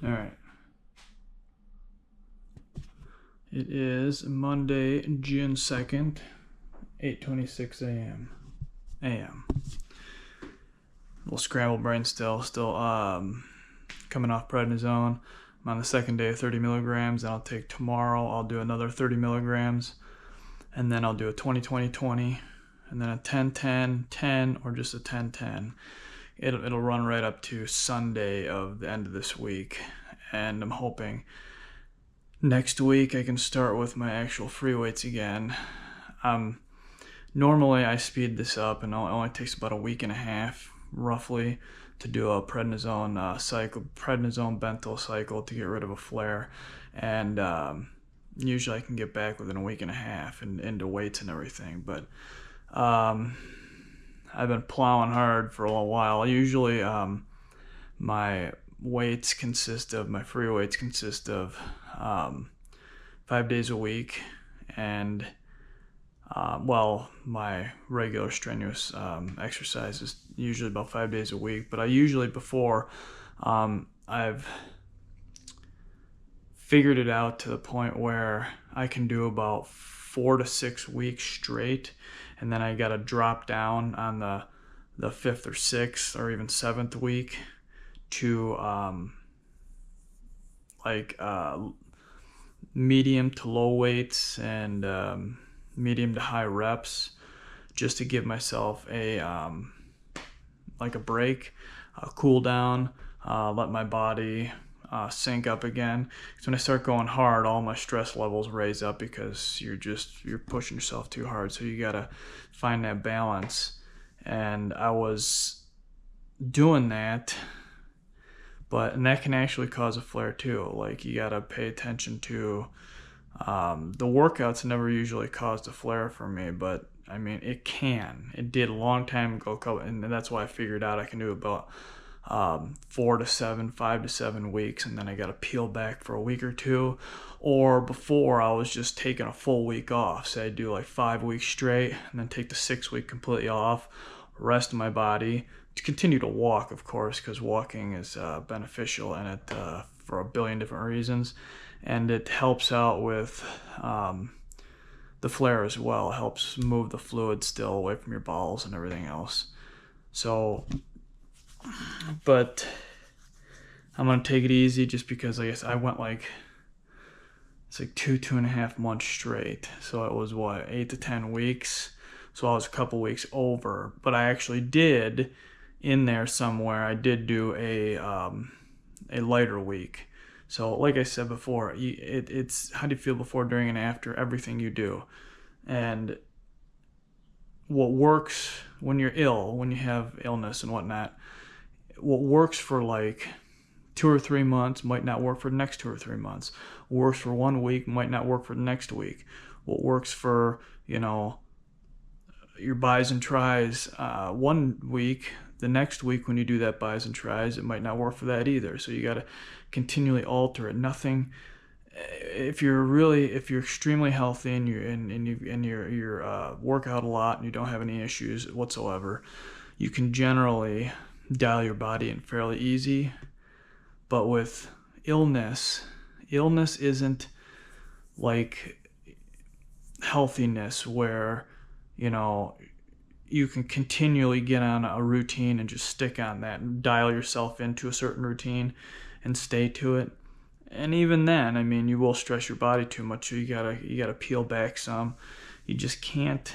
All right. It is Monday, June 2nd, 8:26 a.m. Little scrambled brain still coming off prednisone. I'm on the second day of 30 milligrams, and I'll take tomorrow. I'll do another 30 milligrams, and then I'll do a 20-20-20, and then a 10-10-10, or just a 10-10. It'll run right up to Sunday of the end of this week, and I'm hoping next week I can start with my actual free weights again. Normally I speed this up, and it only takes about a week and a half roughly to do a prednisone bentyl cycle to get rid of a flare, and usually I can get back within a week and a half and into weights and everything. But I've been plowing hard for a little while. Usually my free weights consist of 5 days a week, and my regular strenuous exercise is usually about 5 days a week. But I've figured it out to the point where I can do about 4 to 6 weeks straight, and then I got to drop down on the 5th or 6th or even 7th week to medium to low weights and medium to high reps, just to give myself a break, cool down, let my body sync up again. Because when I start going hard, all my stress levels raise up because you're pushing yourself too hard. So you gotta find that balance. And I was doing that, and that can actually cause a flare too. Like, you gotta pay attention to the workouts. Never usually caused a flare for me, but I mean, it did a long time ago, and that's why I figured out I can do about 5 to 7 weeks, and then I got to peel back for a week or two. Or before, I was just taking a full week off. So I'd do like 5 weeks straight, and then take the 6th week completely off, rest my body, to continue to walk, of course, because walking is beneficial in it for a billion different reasons, and it helps out with the flare as well. It helps move the fluid still away from your bowels and everything else. So, but I'm gonna take it easy, just because I guess I went it's like 2.5 months straight. So it was 8 to 10 weeks. So I was a couple weeks over, but I actually did, in there somewhere, I did do a lighter week. So like I said before, it's how do you feel before, during, and after everything you do. And what works when you're ill, when you have illness and whatnot, what works for like 2 or 3 months might not work for the next 2 or 3 months. What works for 1 week might not work for the next week. What works for, your buys and tries 1 week, the next week when you do that buys and tries, it might not work for that either. So you got to continually alter it. Nothing. If you're extremely healthy and you work out a lot and you don't have any issues whatsoever, you can generally dial your body in fairly easy. But with illness isn't like healthiness, where you can continually get on a routine and just stick on that and dial yourself into a certain routine and stay to it. And even then, I mean, you will stress your body too much, so you gotta peel back some. You just can't.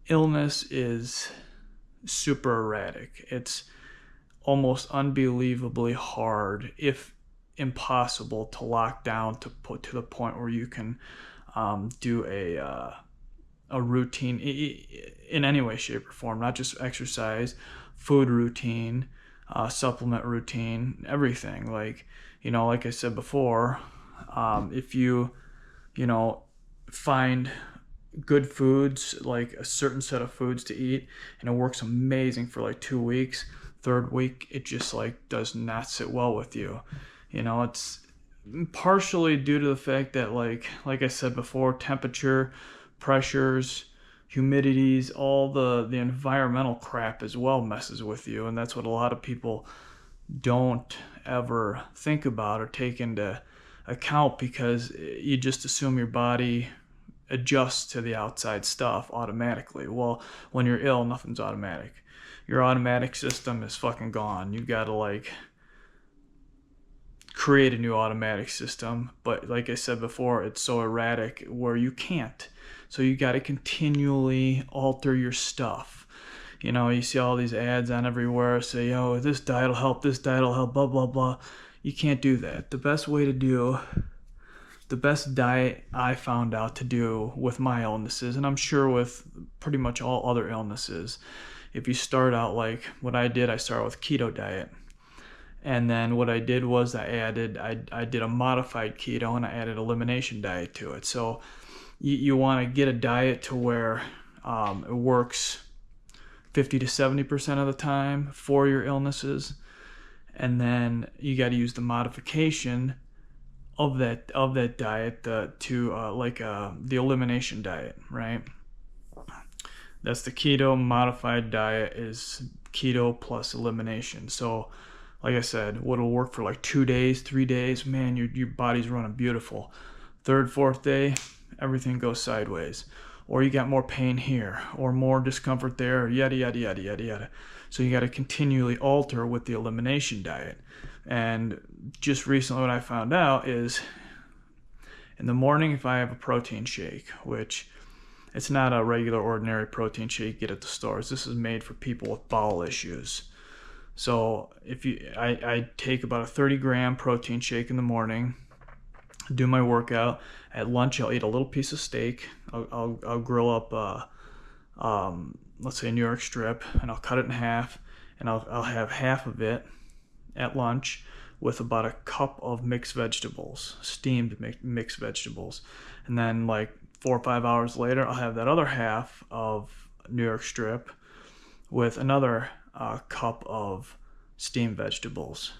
Illness is super erratic. It's almost unbelievably hard, if impossible, to lock down to the point where you can do a routine in any way, shape, or form, not just exercise, food routine, supplement routine, everything. Like I said before, if you find good foods, like a certain set of foods to eat, and it works amazing for like 2 weeks, 3rd week it just does not sit well with you. It's partially due to the fact that like I said before, temperature, pressures, humidities, all the environmental crap as well messes with you. And that's what a lot of people don't ever think about or take into account, because you just assume your body adjusts to the outside stuff automatically. Well, when you're ill, nothing's automatic. Your automatic system is fucking gone. You gotta like create a new automatic system, but like I said before, it's so erratic where you can't. So you got to continually alter your stuff. You know, you see all these ads on everywhere say, oh, this diet will help, blah blah blah. You can't do that. The best diet I found out to do with my illnesses, and I'm sure with pretty much all other illnesses, if you start out like what I did, I started with keto diet. And then what I did was I did a modified keto, and I added elimination diet to it. So you want to get a diet to where it works 50 to 70% of the time for your illnesses. And then you got to use the modification of that diet the elimination diet, right? That's the keto modified diet, is keto plus elimination. So like I said, what'll work for like 2 days, 3 days, man, your body's running beautiful. Third, fourth day, everything goes sideways. Or you got more pain here, or more discomfort there, yada, yada, yada, yada, yada. So you got to continually alter with the elimination diet. And just recently what I found out is in the morning, if I have a protein shake, which it's not a regular ordinary protein shake you get at the stores. This is made for people with bowel issues. So I take about a 30-gram protein shake in the morning, do my workout. At lunch, I'll eat a little piece of steak. I'll grill up, let's say a New York strip, and I'll cut it in half, and I'll have half of it at lunch with about a cup of mixed vegetables, steamed mixed vegetables. And then like 4 or 5 hours later, I'll have that other half of New York strip with another cup of steamed vegetables.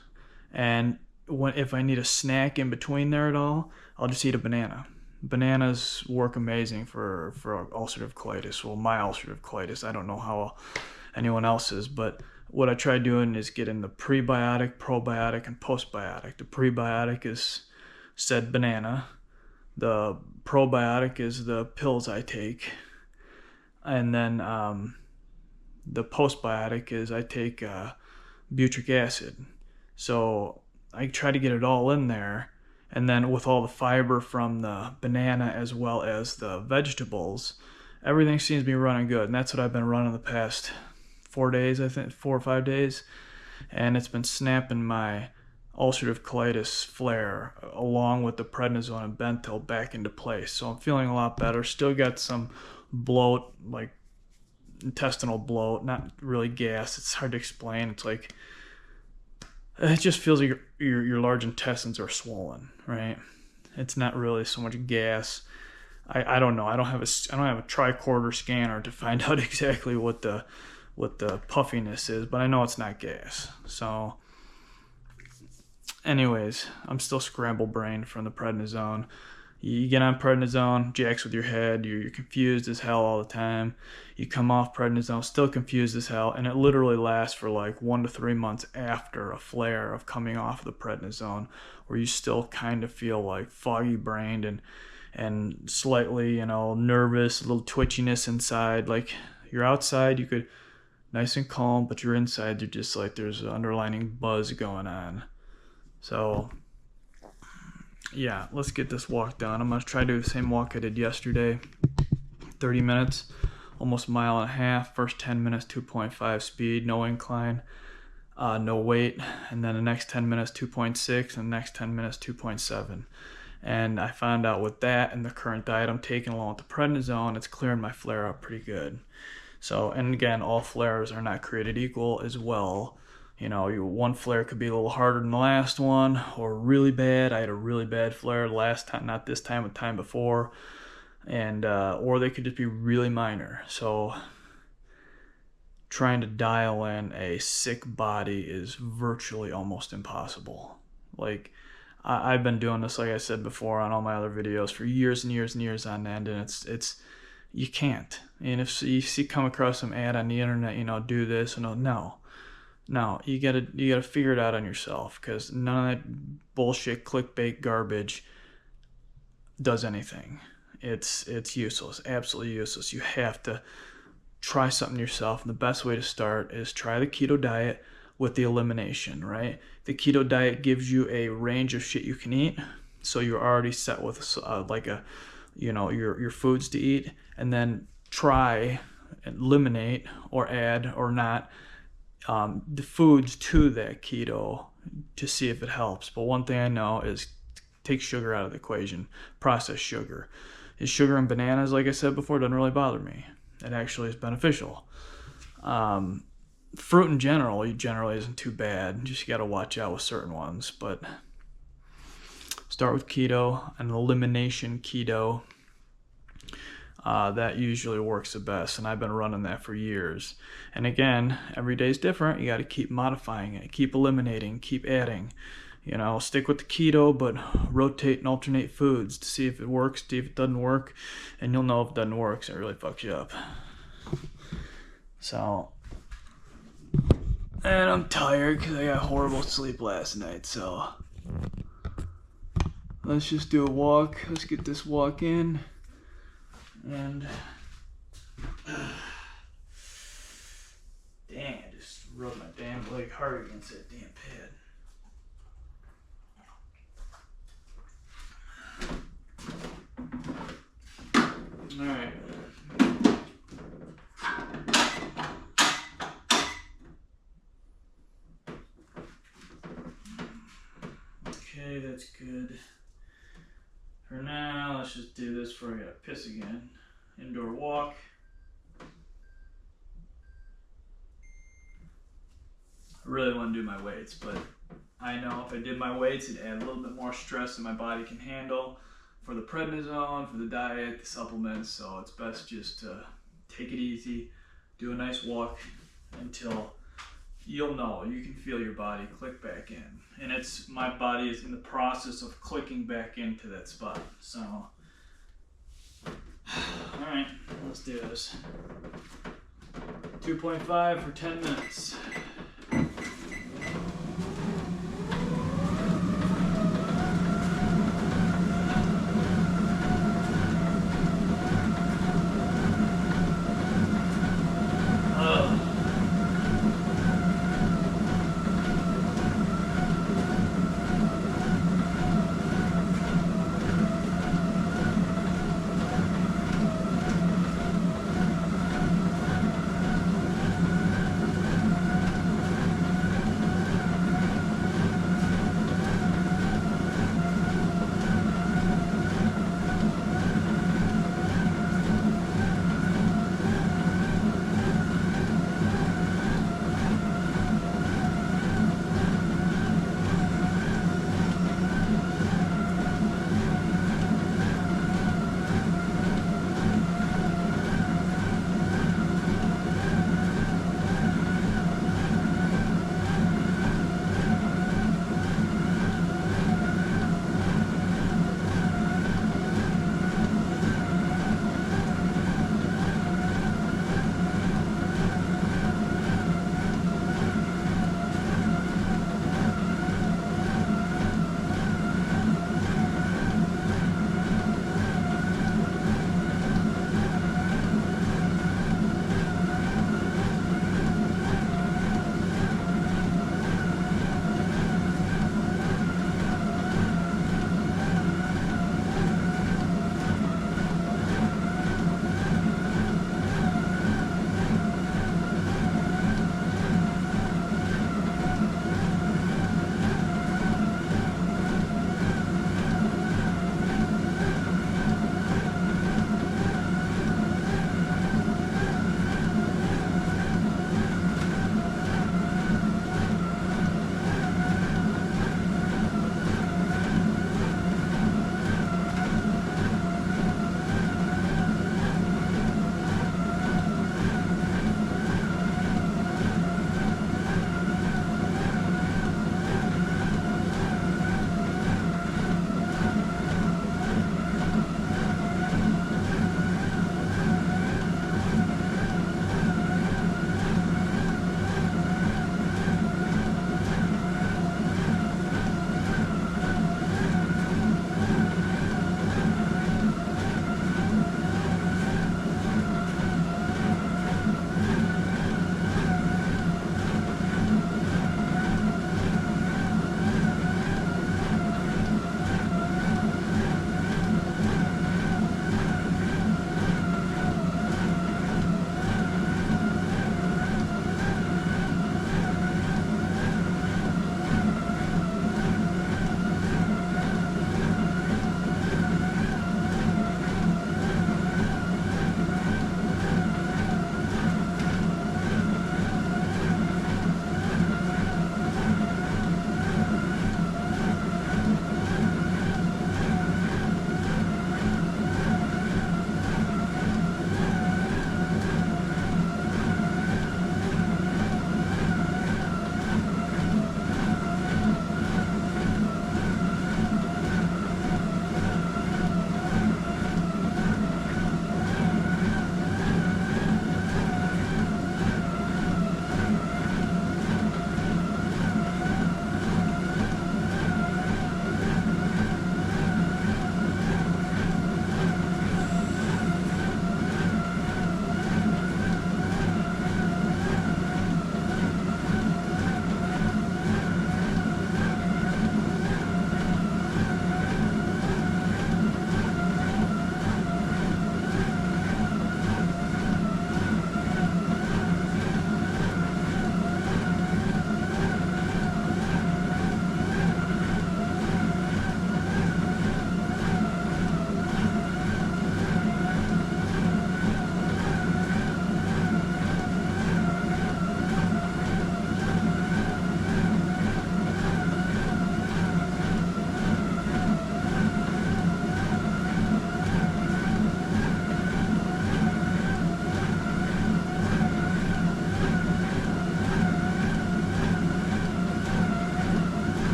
And if I need a snack in between there at all, I'll just eat a banana. Bananas work amazing for ulcerative colitis. Well, my ulcerative colitis, I don't know how anyone else's, but what I try doing is getting the prebiotic, probiotic, and postbiotic. The prebiotic is said banana. The probiotic is the pills I take. And then the postbiotic is I take butyric acid. So I try to get it all in there. And then with all the fiber from the banana as well as the vegetables, everything seems to be running good. And that's what I've been running the past 4 days, I think, 4 or 5 days. And it's been snapping my ulcerative colitis flare along with the prednisone and bentyl back into place. So I'm feeling a lot better. Still got some bloat, like intestinal bloat, not really gas. It's hard to explain. It's like it just feels like your large intestines are swollen, right? It's not really so much gas. I don't know. I don't have a tricorder scanner to find out exactly what the puffiness is, but I know it's not gas. So anyways, I'm still scramble brained from the prednisone. You get on prednisone, jacks with your head, you're confused as hell all the time. You come off prednisone, still confused as hell, and it literally lasts for like 1 to 3 months after a flare of coming off the prednisone, where you still kind of feel like foggy brained and slightly, nervous, a little twitchiness inside. Like you're outside, you could nice and calm, but you're inside, you're just like there's an underlining buzz going on. So yeah, let's get this walk done. I'm going to try to do the same walk I did yesterday. 30 minutes, almost a mile and a half. First 10 minutes, 2.5 speed, no incline, no weight. And then the next 10 minutes, 2.6, and the next 10 minutes, 2.7. And I found out with that and the current diet I'm taking along with the prednisone, it's clearing my flare up pretty good. So, and again, all flares are not created equal as well. One flare could be a little harder than the last one, or really bad. I had a really bad flare last time, not this time, but time before, and or they could just be really minor. So trying to dial in a sick body is virtually almost impossible. Like I've been doing this, like I said before, on all my other videos for years and years and years on end, and it's you can't. And if you come across some ad on the internet, do this, and no. No, you gotta figure it out on yourself, because none of that bullshit clickbait garbage does anything. It's useless, absolutely useless. You have to try something yourself. And the best way to start is try the keto diet with the elimination, right? The keto diet gives you a range of shit you can eat, so you're already set with like a, your foods to eat, and then try and eliminate or add or not the foods to that keto to see if it helps. But one thing I know is take sugar out of the equation. Processed sugar. Is sugar in bananas, like I said before, doesn't really bother me. It actually is beneficial. Fruit in general generally isn't too bad. Just got to watch out with certain ones. But start with keto, and elimination keto. That usually works the best, and I've been running that for years. And again, every day is different. You got to keep modifying it, keep eliminating, keep adding. Stick with the keto, but rotate and alternate foods to see if it works, see if it doesn't work, and you'll know if it doesn't work, so it really fucks you up. So, and I'm tired because I got horrible sleep last night, so let's just do a walk. Let's get this walk in. And dang, I just rubbed my damn leg hard against that damn pad. Alright. Okay, that's good. For now, let's just do this before I gotta piss again. Indoor walk. I really want to do my weights, but I know if I did my weights, it'd add a little bit more stress than my body can handle for the prednisone, for the diet, the supplements. So it's best just to take it easy, do a nice walk until you'll know, you can feel your body click back in. And my body is in the process of clicking back into that spot. So, alright, let's do this. 2.5 for 10 minutes.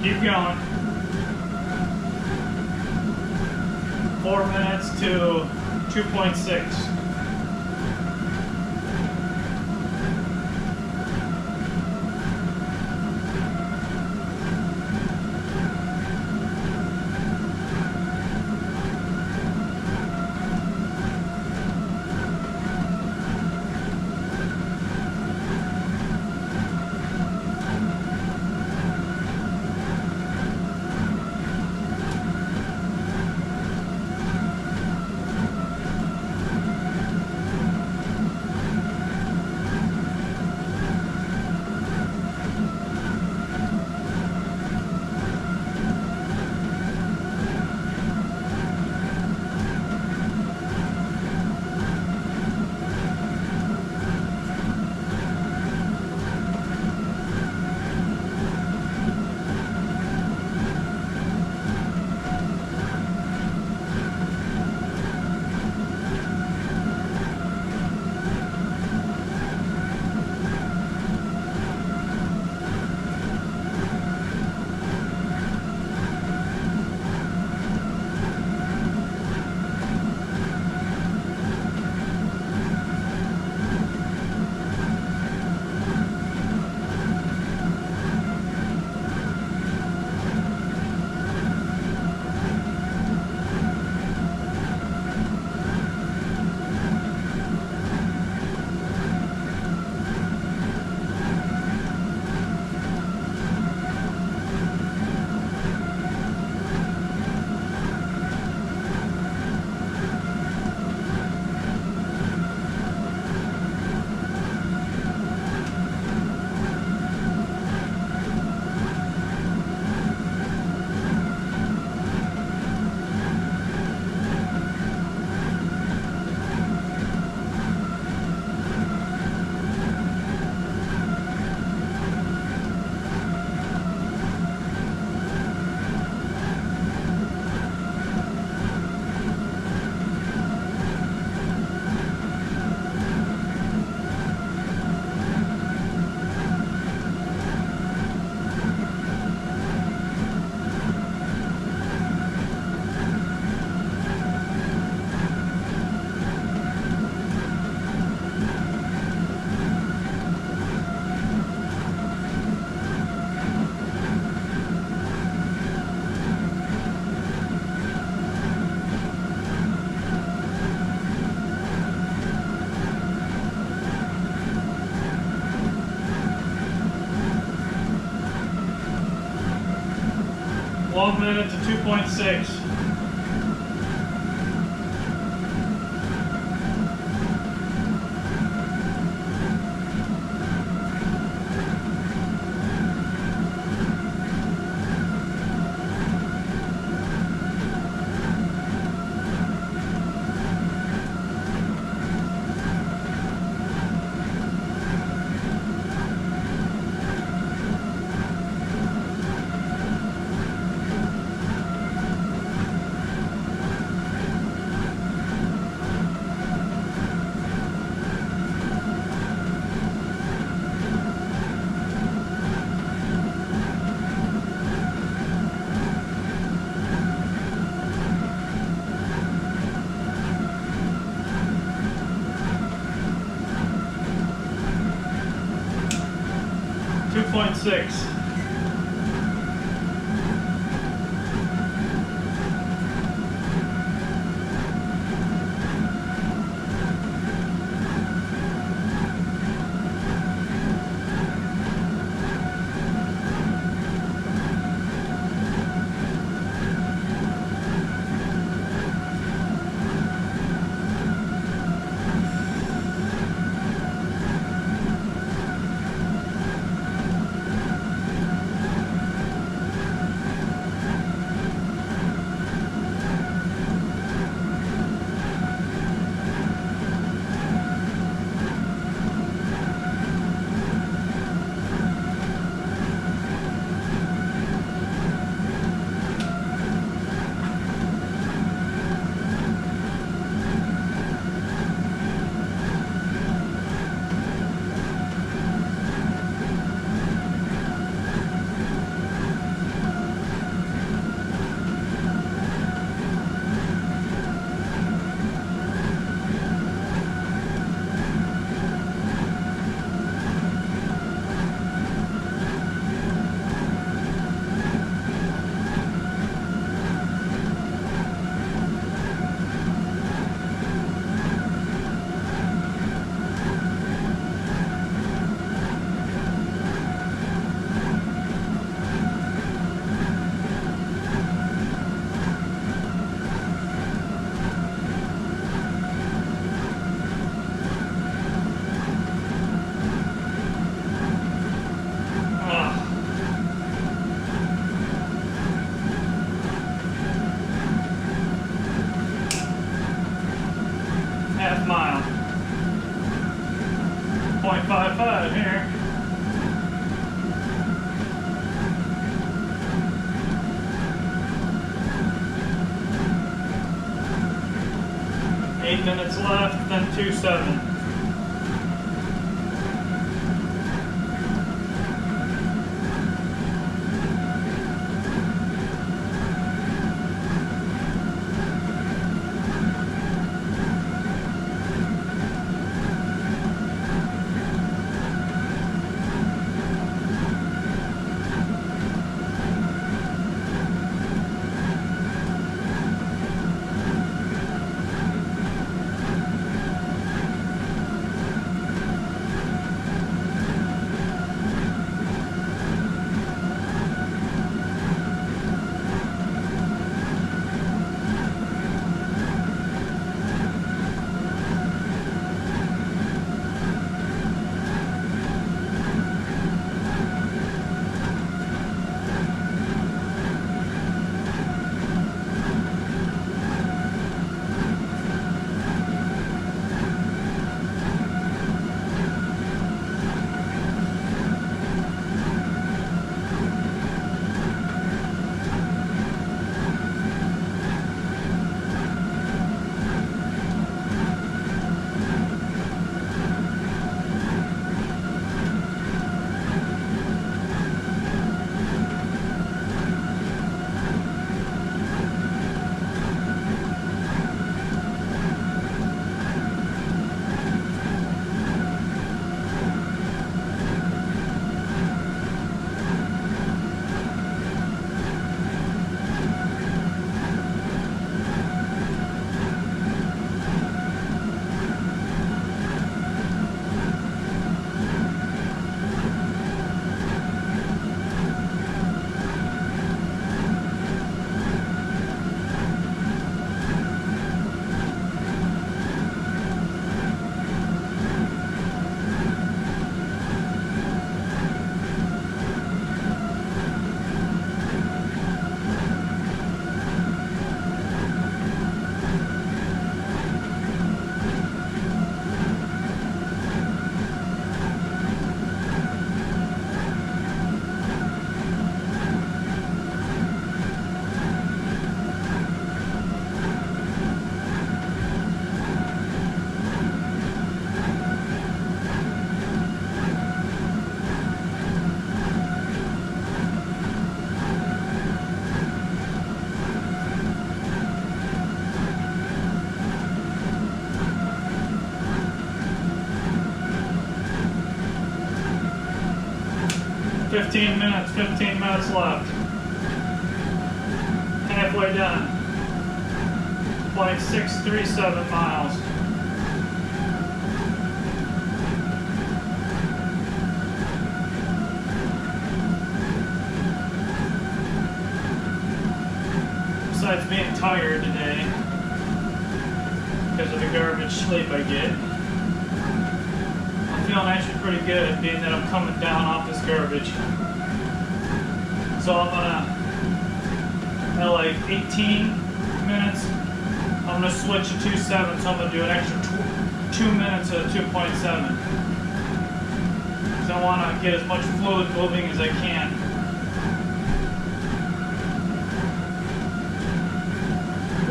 Keep going. 4 minutes to 2.6. One minute to 2.6. .6. 8 minutes left, then 2-7. $15 minutes, 15 minutes left. Halfway done. 0.637 miles. Besides being tired today, because of the garbage sleep I get, I'm feeling actually pretty good, being that I'm coming down off this garbage. So I'm gonna, at like 18 minutes, I'm gonna switch to 2.7, so I'm gonna do an extra 2 minutes of 2.7. So I wanna get as much fluid moving as I can.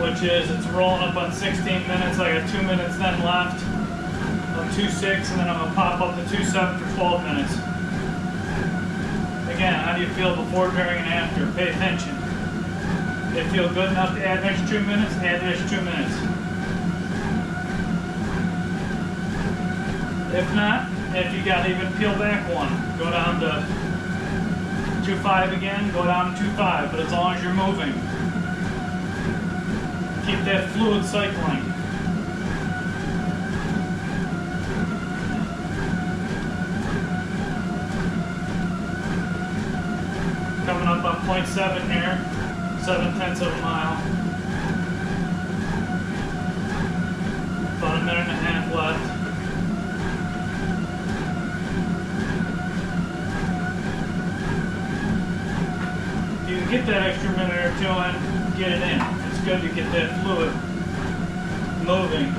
Which is, it's rolling up on 16 minutes, I got 2 minutes then left. On 2.6, and then I'm gonna pop up to 2.7 for 12 minutes. Again, how do you feel before, during, and after? Pay attention. If you feel good enough to add an extra 2 minutes, add an extra 2 minutes. If not, if you gotta even peel back one, go down to 2.5 again, go down to 2.5, but as long as you're moving. Keep that fluid cycling. Coming up on 0.7 here, 0.7 of a mile. About a minute and a half left. If you can get that extra minute or two in, get it in. It's good to get that fluid moving.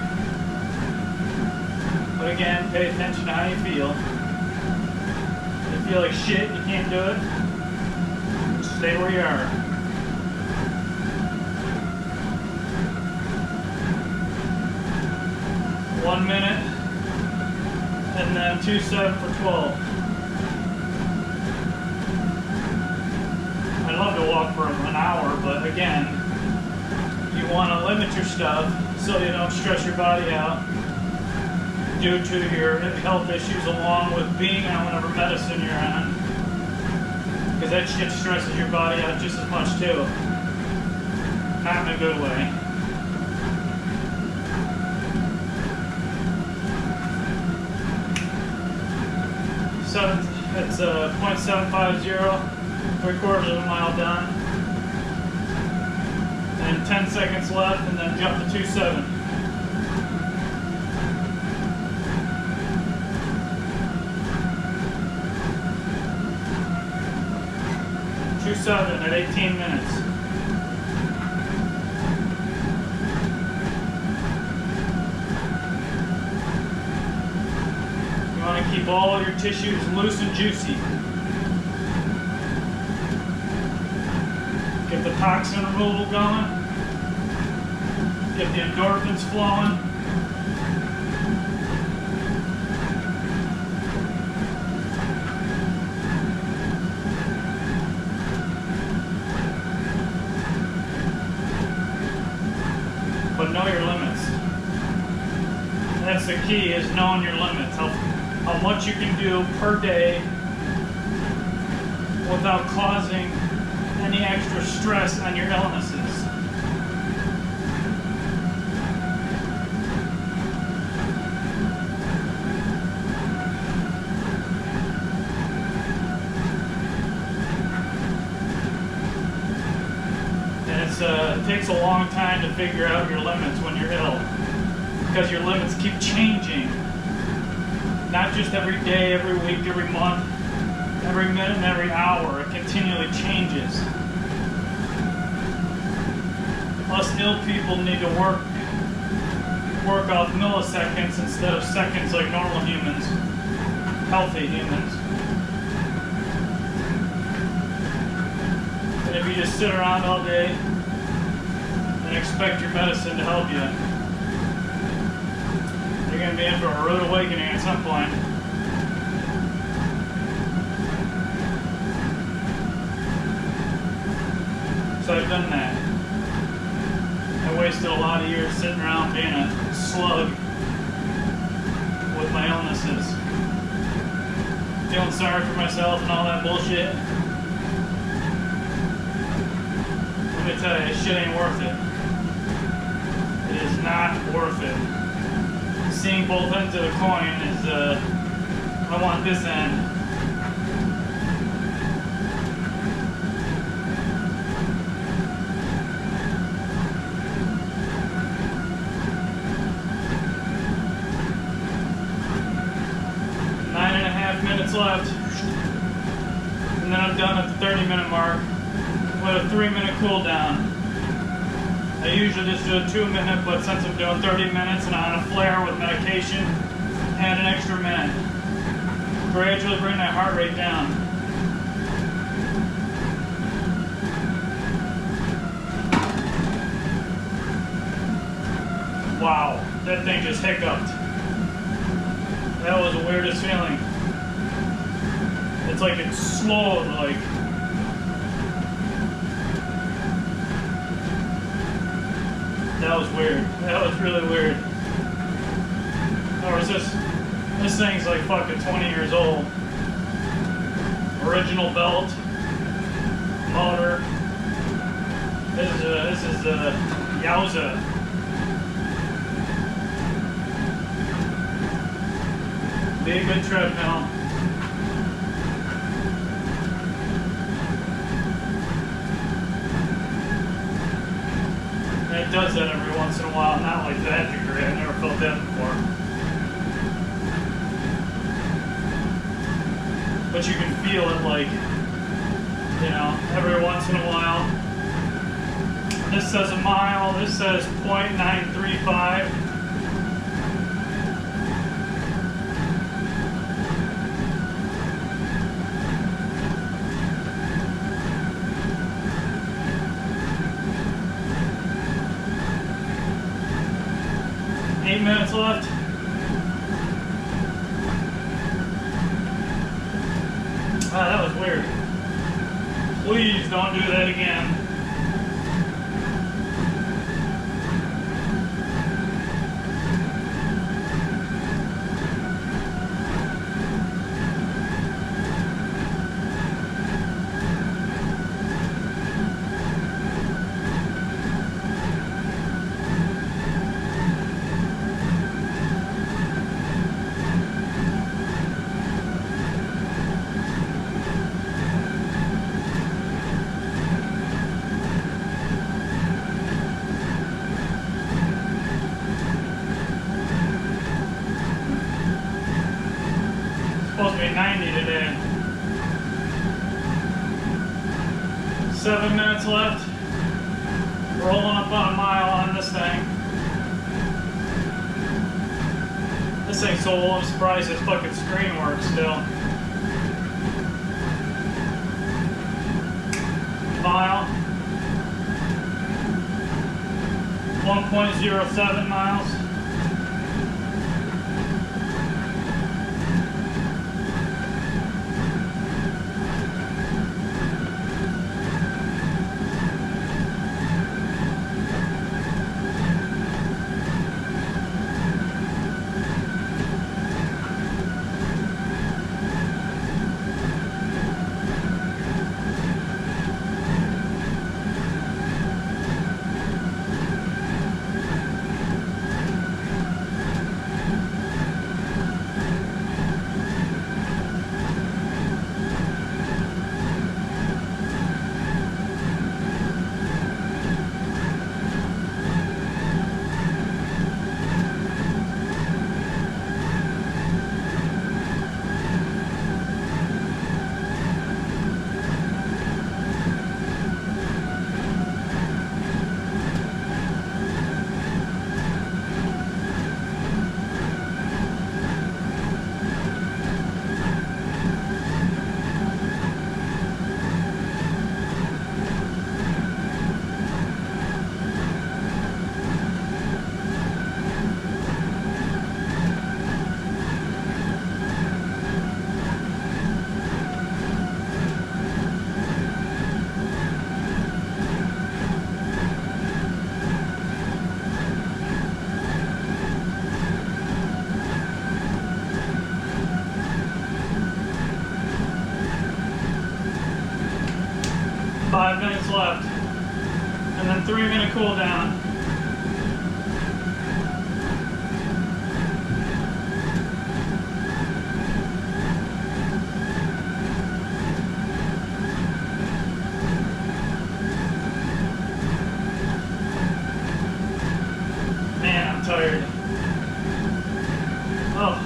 But again, pay attention to how you feel. If you feel like shit, you can't do it, stay where you are. minute, and then 2 sets for 12. I'd love to walk for an hour, but again, you want to limit your stuff so you don't stress your body out due to your health issues, along with being on whatever medicine you're on, because that shit stresses your body out just as much too. Not in a good way. So it's 0.750, 3/4 of a mile done, and 10 seconds left, and then jump to 2.7. At 18 minutes. You want to keep all of your tissues loose and juicy. Get the toxin removal going. Get the endorphins flowing. But know your limits. That's the key, is knowing your limits. How much you can do per day without causing any extra stress on your illnesses. It takes a long time to figure out your limits when you're ill, because your limits keep changing. Not just every day, every week, every month, every minute, and every hour. It continually changes. Us ill people need to work off milliseconds instead of seconds like normal humans, healthy humans. And if you just sit around all day and expect your medicine to help you, you're going to be in for a rude awakening at some point. So I've done that. I wasted a lot of years sitting around being a slug with my illnesses, feeling sorry for myself and all that bullshit. Let me tell you, this shit ain't worth it. It is not worth it. Seeing both ends of the coin is, I want this end. Left, and then I'm done at the 30-minute mark with a 3-minute cool down. I usually just do a 2-minute, but since I'm doing 30 minutes and I'm on a flare with medication, add an extra minute. Gradually bring that heart rate down. Wow, that thing just hiccuped. That was the weirdest feeling. It's like it's slow, like. That was weird. That was really weird. Or is this thing's like fucking 20 years old. Original belt, motor. This is Yowza. Be a good treadmill. It does that every once in a while, not like that degree. I've never felt that before. But you can feel it, like, you know, every once in a while. This says a mile, this says 0.935. Minutes left. don't do that again. Supposed to be 90 today. 7 minutes left. Rolling up on a mile on this thing. This thing's so old, I'm surprised this fucking screen works still. Mile. 1.07 miles. Left, and then 3-minute cool down. Man, I'm tired. Oh.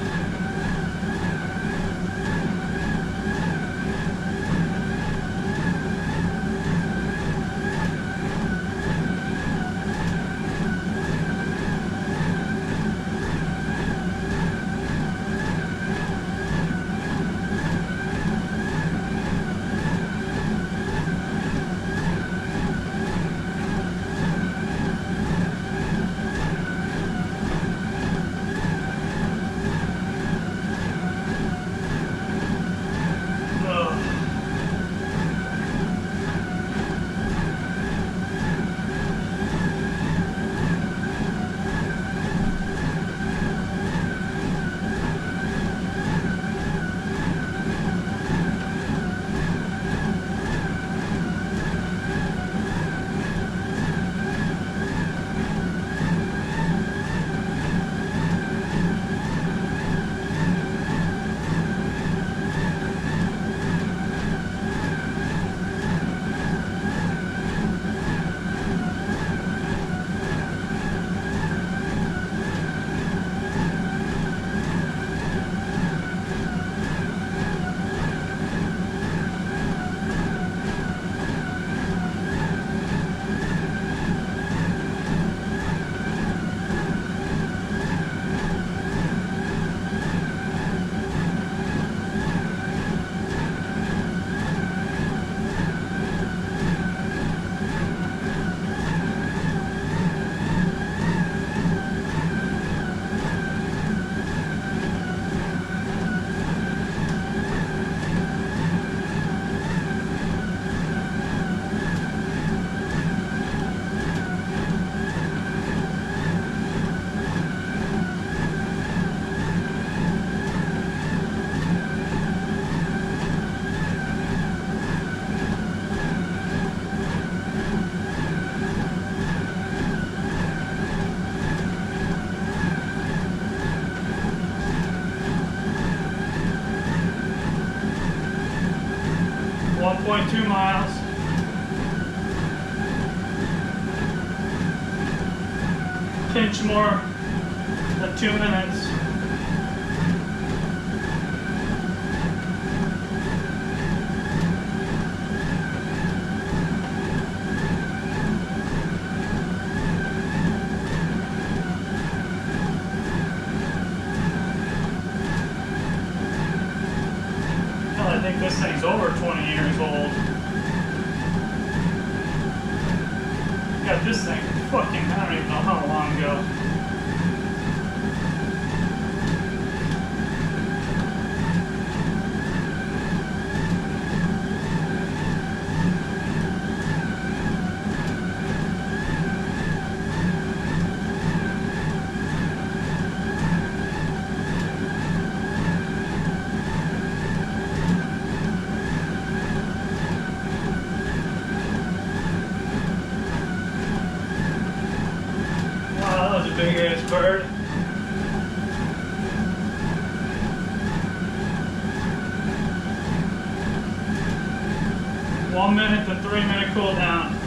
pinch more than 2 minutes. I think this thing's over 20 years old. Got this thing fucking, I don't even know how long ago. Big ass bird. One minute to 3 minute cool down.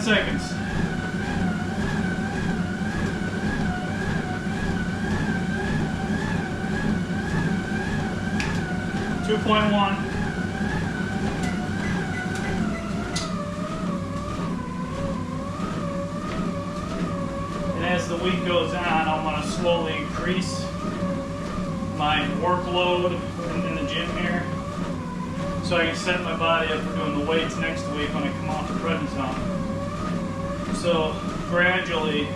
Seconds. 2.1. And as the week goes on, I'm going to slowly increase my workload in the gym here, so I can set my body up for doing the weights next week when I come off the prednisone. So gradually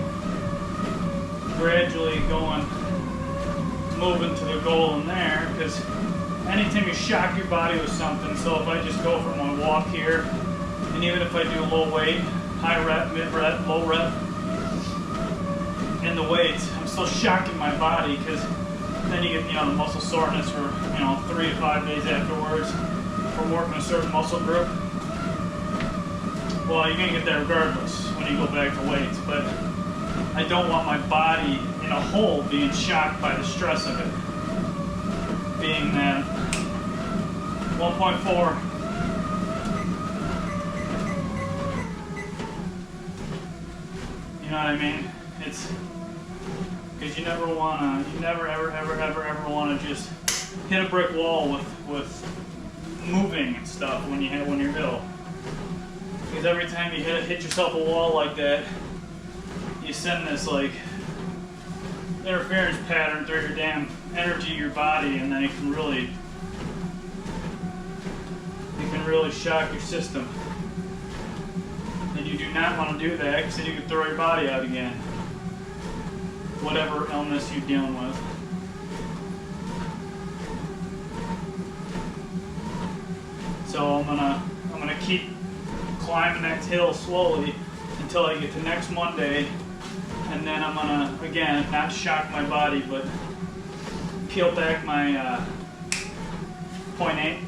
moving to the goal in there, because anytime you shock your body with something, so if I just go for my walk here, and even if I do low weight, high rep, mid rep, low rep, and the weights, I'm still shocking my body, because then you get, the muscle soreness for, 3 to 5 days afterwards from working a certain muscle group. Well, you're going to get that regardless when you go back to weights, but I don't want my body in a whole being shocked by the stress of it. Being that 1.4. You know what I mean? It's because you never ever wanna just hit a brick wall with moving and stuff when you're ill. Because every time you hit yourself a wall like that, you send this like interference pattern through your damn energy, your body, and then it can really shock your system. And you do not want to do that, because then you can throw your body out again, whatever illness you're dealing with. So I'm gonna keep climbing that hill slowly until I get to next Monday, and then I'm gonna, again, not shock my body, but peel back my 0.8.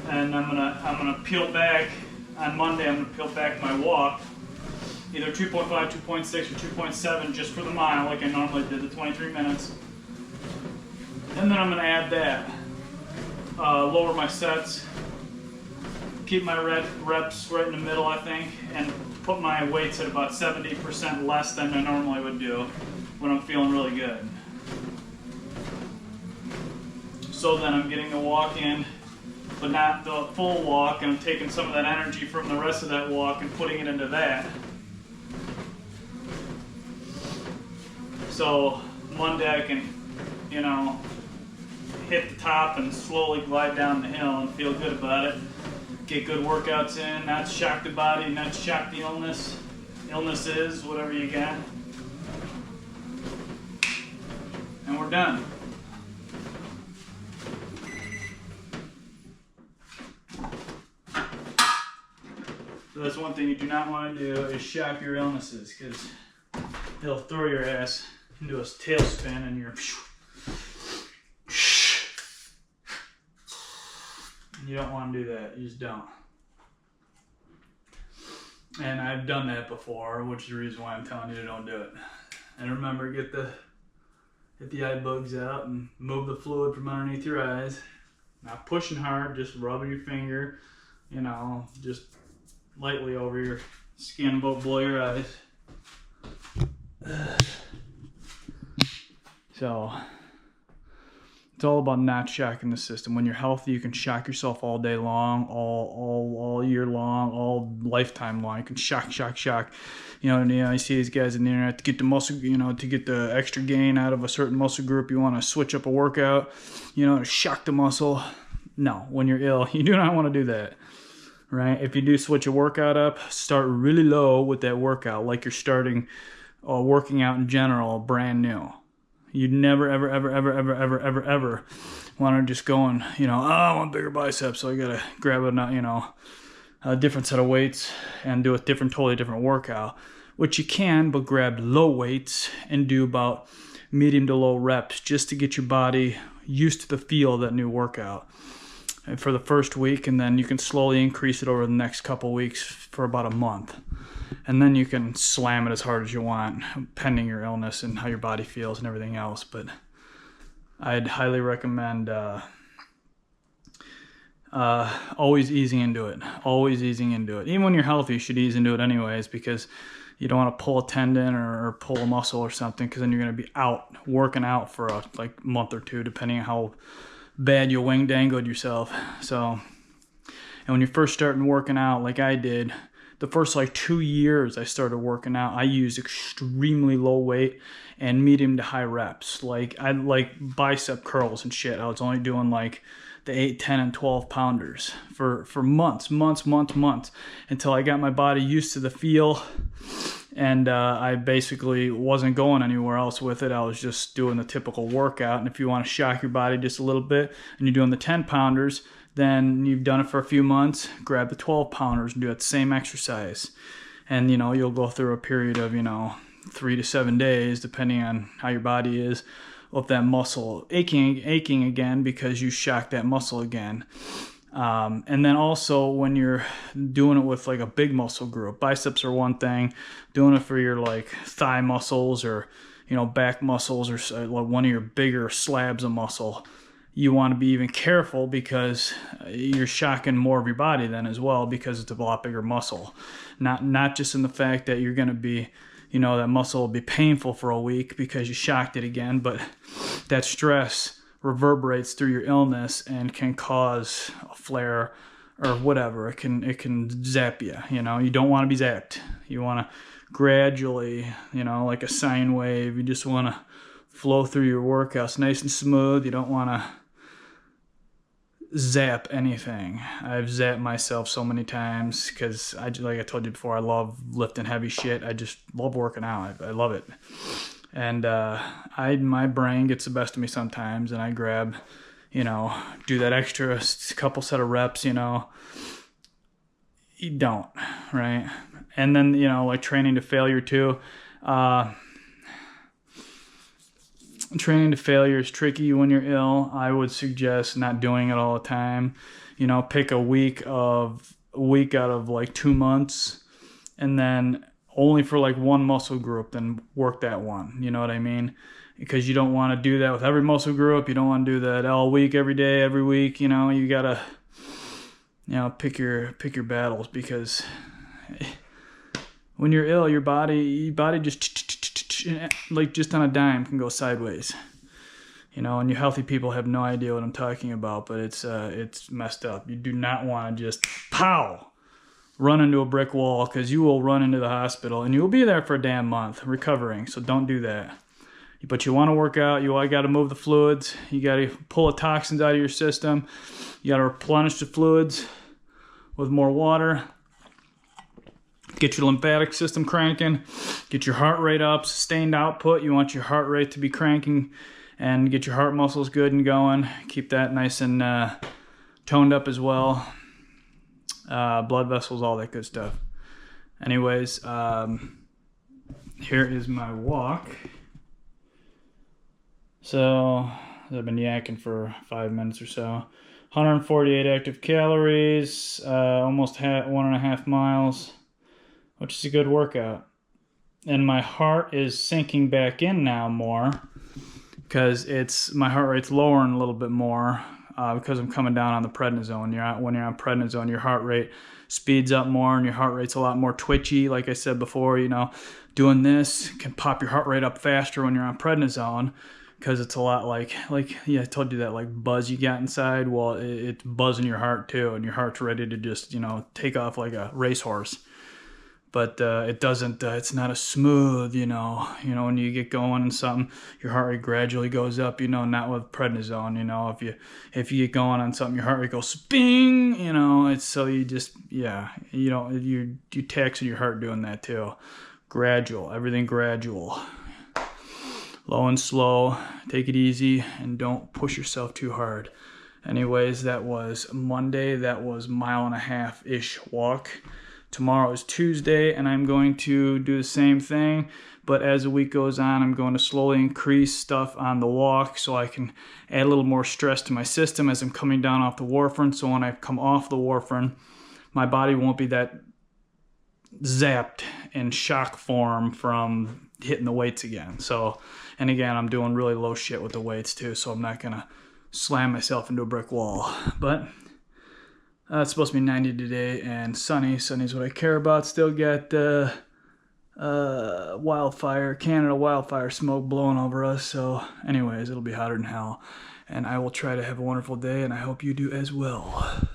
And I'm gonna peel back on Monday. I'm gonna peel back my walk, either 2.5, 2.6, or 2.7, just for the mile, like I normally did, the 23 minutes. And then I'm gonna add that. Lower my sets, keep my reps right in the middle, I think, and put my weights at about 70% less than I normally would do when I'm feeling really good. So then I'm getting the walk in, but not the full walk, and I'm taking some of that energy from the rest of that walk and putting it into that. So Monday I can, hit the top and slowly glide down the hill and feel good about it. get good workouts in, not shock the body, not shock the illnesses, whatever you got. And we're done. So that's one thing you do not want to do, is shock your illnesses, because they'll throw your ass into a tailspin and you're... You don't want to do that. You just don't. And I've done that before, which is the reason why I'm telling you to don't do it. And remember, get the eye bugs out and move the fluid from underneath your eyes. Not pushing hard, just rubbing your finger, you know, just lightly over your skin below your eyes. So it's all about not shocking the system. When you're healthy, you can shock yourself all day long, all year long, all lifetime long. You can shock. You know, you see these guys on the internet to get the muscle, you know, to get the extra gain out of a certain muscle group. You want to switch up a workout, you know, to shock the muscle. No, when you're ill, you do not want to do that, right? If you do switch a workout up, start really low with that workout, like you're starting working out in general, brand new. You'd never, ever want to just go and, you know, oh, I want bigger biceps, so I got to grab a different set of weights and do a totally different workout, which you can, but grab low weights and do about medium to low reps just to get your body used to the feel of that new workout for the first week, and then you can slowly increase it over the next couple weeks for about a month. And then you can slam it as hard as you want, pending your illness and how your body feels and everything else. But I'd highly recommend always easing into it. Always easing into it. Even when you're healthy, you should ease into it anyways, because you don't want to pull a tendon or pull a muscle or something, because then you're going to be working out for a month or two, depending on how bad you wing dangled yourself. So, and when you're first starting working out, like I did, the first 2 years I started working out, I used extremely low weight and medium to high reps. I like bicep curls and shit. I was only doing the 8, 10, and 12 pounders for months, until I got my body used to the feel, and I basically wasn't going anywhere else with it. I was just doing the typical workout. And if you want to shock your body just a little bit and you're doing the 10 pounders, then you've done it for a few months, grab the 12 pounders and do that same exercise. And, you'll go through a period of, 3 to 7 days, depending on how your body is, of that muscle aching again, because you shocked that muscle again. And then also when you're doing it with a big muscle group, biceps are one thing, doing it for your thigh muscles or, back muscles, or one of your bigger slabs of muscle, you want to be even careful, because you're shocking more of your body then as well, because it's a lot bigger muscle. Not just in the fact that you're going to be, that muscle will be painful for a week because you shocked it again, but that stress reverberates through your illness and can cause a flare or whatever. It can zap you. You don't want to be zapped. You want to gradually, like a sine wave. You just want to flow through your workouts nice and smooth. You don't want to zap anything. I've zapped myself so many times because like I told you before, I love lifting heavy shit. I just love working out. I love it. And my brain gets the best of me sometimes, and I grab, do that extra couple set of reps, you don't, right? And then, training to failure too. Training to failure is tricky when you're ill. I would suggest not doing it all the time. Pick a week out of 2 months, and then only for one muscle group, then work that one. You know what I mean? Because you don't want to do that with every muscle group. You don't want to do that all week, every day, every week. You gotta, pick your battles, because when you're ill, your body just just on a dime can go sideways. And you healthy people have no idea what I'm talking about, but it's messed up. You do not want to just run into a brick wall, because you will run into the hospital and you will be there for a damn month recovering. So don't do that. But you want to work out. You got to move the fluids. You got to pull the toxins out of your system. You got to replenish the fluids with more water. Get your lymphatic system cranking, get your heart rate up, sustained output. You want your heart rate to be cranking and get your heart muscles good and going. Keep that nice and toned up as well. Blood vessels, all that good stuff. Anyways, here is my walk. So I've been yakking for 5 minutes or so. 148 active calories, almost 1.5 miles, which is a good workout. And my heart is sinking back in now more because my heart rate's lowering a little bit more because I'm coming down on the prednisone. When you're on prednisone, your heart rate speeds up more and your heart rate's a lot more twitchy. Like I said before, doing this can pop your heart rate up faster when you're on prednisone. Because it's a lot like I told you that like buzz you got inside. Well, it's buzzing your heart too, and your heart's ready to just take off like a racehorse. But it doesn't. It's not as smooth, when you get going and something, your heart rate gradually goes up. Not with prednisone. If you get going on something, your heart rate goes sping. It's so you just you're taxing your heart doing that too. Gradual, everything gradual. Low and slow, take it easy, and don't push yourself too hard. Anyways, that was Monday. That was 1.5-ish walk. Tomorrow is Tuesday, and I'm going to do the same thing. But as the week goes on, I'm going to slowly increase stuff on the walk so I can add a little more stress to my system as I'm coming down off the warfarin. So when I come off the warfarin, my body won't be that zapped in shock form from hitting the weights again. And again, I'm doing really low shit with the weights too, so I'm not gonna slam myself into a brick wall. But it's supposed to be 90 today and sunny. Sunny's what I care about. Still got Canada wildfire smoke blowing over us. So anyways, it'll be hotter than hell. And I will try to have a wonderful day, and I hope you do as well.